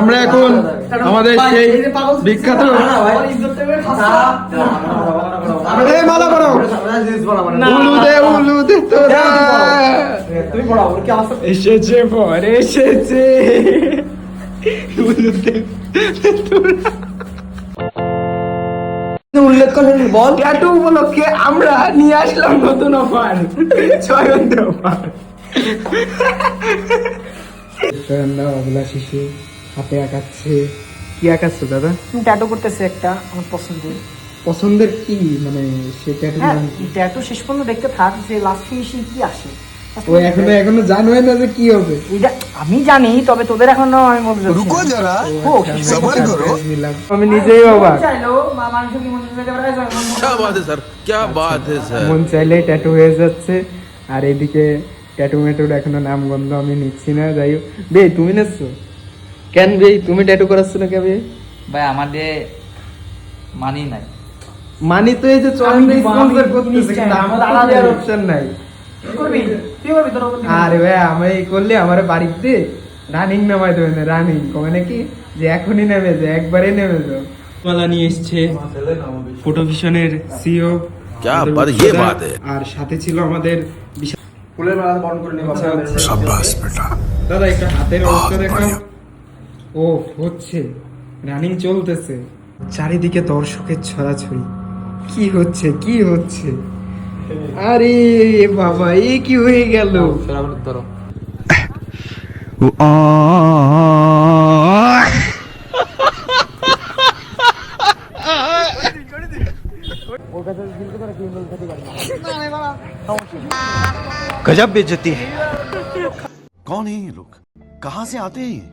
আমরা এখন আমাদের সেই বিখ্যাত মালা করো উলুদে উলুদে তোরা এসেছে পরে এসেছে উলুদে তোরা উল্লেখ করেন বল ট্যাটু উপলক্ষে আমরা নিয়ে আসলাম নতুন অফার 6 ঘন্টা অফার শিশু হাতে আঁকাচ্ছে কি আঁকাচ্ছ দাদা? ট্যাটু করতেছে একটা আমার পছন্দের কি মানে সে ট্যাটু ট্যাটু শেষ পর্যন্ত দেখতে থাক যে লাস্ট ফিনিশিং কি আসে। ও এখনো জানোই না যে কি হবে। আমি জানি, তবে তোদের এখনো আমি বলতে চাচ্ছি রুকো যারা সবার করো। আমি নিজেই অবাক। क्या बात है सर, क्या बात है सर। মন চাইলে ট্যাটু হয়ে যাচ্ছে, আর এদিকে ট্যাটু মেটুর এখনো নাম গন্ধ আমি নিচ্ছি না। যাই হোক বে, তুমি নিচ্ছ কেন? বে তুমি ট্যাটু করাচ্ছ না কে? ভাই আমাদের মানি নাই। মানি তো এই যে চরণে স্পন্সর করতেছে, কিন্তু আমাদের আলাদা আর অপশন নাই। আরে ভাই আমি করলে আমার বাড়িতে রানিং নামাই দেবে না, রানিং মানে কি যে এখনই নেমে যায়, একবারে নেমে যাও। মালা নিয়ে এসছে ফটোভিশনের সিও। আর সাথে ছিল আমাদের ফুলের মালা বরণ করে নিয়ে শাবাশ বেটা। দাদা একটা হাতের অবস্থা দেখাও। ও হচ্ছে রানিং চলতেছে, চারিদিকে দর্শকের ছড়াছড়ি। কি হচ্ছে কি হচ্ছে? আরে বাবা এ কি হয়ে গেল? गजब बेइज्जती है। कौन है ये लोग, कहाँ से आते हैं?